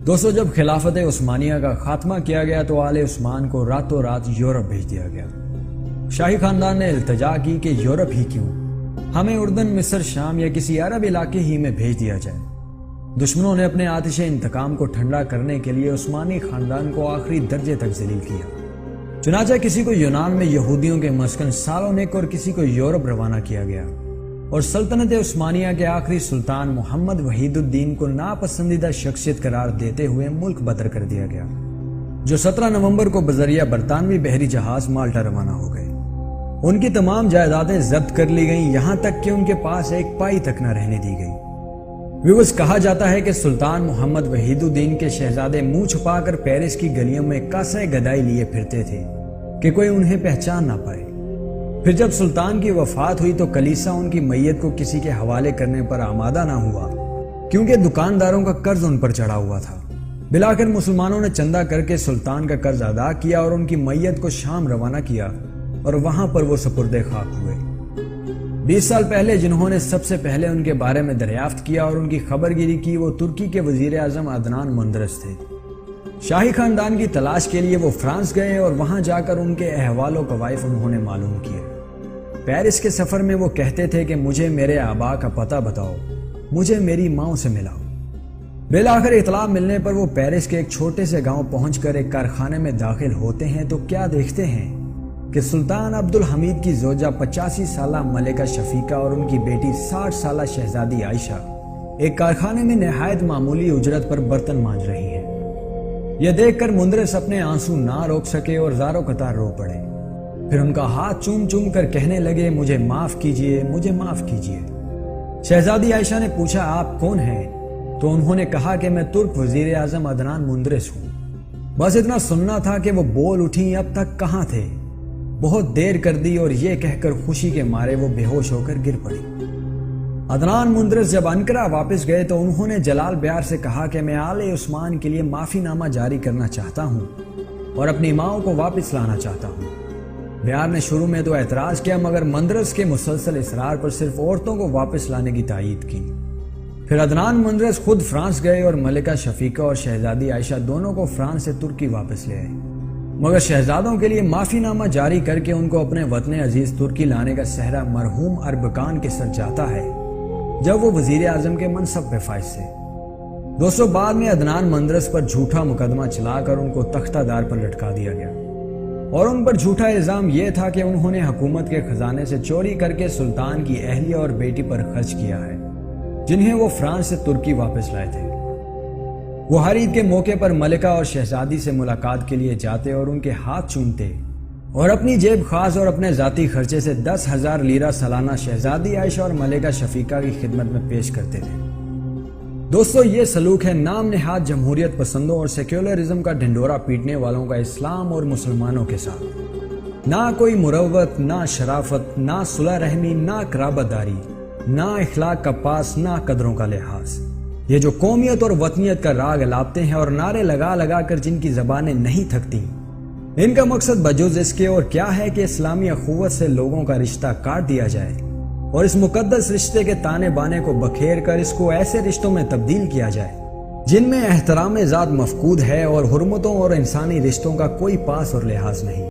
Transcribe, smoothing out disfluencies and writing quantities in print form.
دوستو، جب خلافت عثمانیہ کا خاتمہ کیا گیا تو آل عثمان کو راتوں رات یورپ بھیج دیا گیا۔ شاہی خاندان نے التجا کی کہ یورپ ہی کیوں، ہمیں اردن، مصر، شام یا کسی عرب علاقے ہی میں بھیج دیا جائے۔ دشمنوں نے اپنے آتش انتقام کو ٹھنڈا کرنے کے لیے عثمانی خاندان کو آخری درجے تک ذلیل کیا۔ چنانچہ کسی کو یونان میں یہودیوں کے مسکن سالونیک اور کسی کو یورپ روانہ کیا گیا، اور سلطنت عثمانیہ کے آخری سلطان محمد وحید الدین کو ناپسندیدہ شخصیت قرار دیتے ہوئے ملک بدر کر دیا گیا، جو 17 نومبر کو بذریعہ برطانوی بحری جہاز مالٹا روانہ ہو گئے۔ ان کی تمام جائیدادیں ضبط کر لی گئیں، یہاں تک کہ ان کے پاس ایک پائی تک نہ رہنے دی گئی۔ ویوز کہا جاتا ہے کہ سلطان محمد وحید الدین کے شہزادے منہ چھپا کر پیرس کی گلیوں میں کاسہ گدائی لیے پھرتے تھے کہ کوئی انہیں پہچان نہ پائے۔ پھر جب سلطان کی وفات ہوئی تو کلیسا ان کی میت کو کسی کے حوالے کرنے پر آمادہ نہ ہوا، کیونکہ دکانداروں کا قرض ان پر چڑھا ہوا تھا۔ بلاخر مسلمانوں نے چندہ کر کے سلطان کا قرض ادا کیا اور ان کی میت کو شام روانہ کیا، اور وہاں پر وہ سپرد خاک ہوئے۔ 20 سال پہلے جنہوں نے سب سے پہلے ان کے بارے میں دریافت کیا اور ان کی خبر گیری کی، وہ ترکی کے وزیر اعظم عدنان مندرس تھے۔ شاہی خاندان کی تلاش کے لیے وہ فرانس گئے اور وہاں جا کر ان کے احوال و قوائف انہوں نے معلوم کیے۔ پیرس کے سفر میں وہ کہتے تھے کہ مجھے میرے آبا کا پتہ بتاؤ، مجھے میری ماں سے ملاؤ۔ بالآخر اطلاع ملنے پر وہ پیرس کے ایک چھوٹے سے گاؤں پہنچ کر ایک کارخانے میں داخل ہوتے ہیں تو کیا دیکھتے ہیں کہ سلطان عبدالحمید کی زوجہ 85 سالہ ملکہ شفیقہ اور ان کی بیٹی 60 سالہ شہزادی عائشہ ایک کارخانے میں نہایت معمولی اجرت پر برتن مانج رہی ہیں۔ یہ دیکھ کر مندرس اپنے آنسو نہ روک سکے اور زاروں قطار رو پڑے۔ پھر ان کا ہاتھ چوم چوم کر کہنے لگے، مجھے معاف کیجئے، مجھے معاف کیجئے۔ شہزادی عائشہ نے پوچھا، آپ کون ہیں؟ تو انہوں نے کہا کہ میں ترک وزیر اعظم عدنان مندرس ہوں۔ بس اتنا سننا تھا کہ وہ بول اٹھیں، اب تک کہاں تھے؟ بہت دیر کر دی، اور یہ کہہ کر خوشی کے مارے وہ بے ہوش ہو کر گر پڑی۔ عدنان مندرس جب انقرہ واپس گئے تو انہوں نے جلال بیار سے کہا کہ میں آل عثمان کے لیے معافی نامہ جاری کرنا چاہتا ہوں اور اپنی ماؤں کو واپس لانا چاہتا ہوں۔ بیار نے شروع میں تو اعتراض کیا، مگر مندرس کے مسلسل اصرار پر صرف عورتوں کو واپس لانے کی تائید کی۔ پھر عدنان مندرس خود فرانس گئے اور ملکہ شفیقہ اور شہزادی عائشہ دونوں کو فرانس سے ترکی واپس لے آئے، مگر شہزادوں کے لیے معافی نامہ جاری کر کے ان کو اپنے وطن عزیز ترکی لانے کا صحرا مرحوم اربکان کے سر جاتا ہے، جب وہ وزیر اعظم کے منصب پہ فائز تھے۔ دوستو، بعد میں عدنان مندرس پر جھوٹا مقدمہ چلا کر ان کو تختہ دار پر لٹکا دیا گیا، اور ان پر جھوٹا الزام یہ تھا کہ انہوں نے حکومت کے خزانے سے چوری کر کے سلطان کی اہلیہ اور بیٹی پر خرچ کیا ہے، جنہیں وہ فرانس سے ترکی واپس لائے تھے۔ وہ ہر عید کے موقع پر ملکہ اور شہزادی سے ملاقات کے لیے جاتے اور ان کے ہاتھ چومتے، اور اپنی جیب خاص اور اپنے ذاتی خرچے سے 10,000 لیرہ سالانہ شہزادی عائشہ اور ملکہ شفیقہ کی خدمت میں پیش کرتے تھے۔ دوستو، یہ سلوک ہے نام نہاد جمہوریت پسندوں اور سیکولرزم کا ڈھنڈورا پیٹنے والوں کا اسلام اور مسلمانوں کے ساتھ۔ نہ کوئی مروت، نہ شرافت، نہ صلح رحمی، نہ قرابت داری، نہ اخلاق کا پاس، نہ قدروں کا لحاظ۔ یہ جو قومیت اور وطنیت کا راگ الاپتے ہیں اور نعرے لگا لگا کر جن کی زبانیں نہیں تھکتی، ان کا مقصد بجز اس کے اور کیا ہے کہ اسلامی اخوت سے لوگوں کا رشتہ کاٹ دیا جائے اور اس مقدس رشتے کے تانے بانے کو بکھیر کر اس کو ایسے رشتوں میں تبدیل کیا جائے جن میں احترام ذات مفقود ہے اور حرمتوں اور انسانی رشتوں کا کوئی پاس اور لحاظ نہیں۔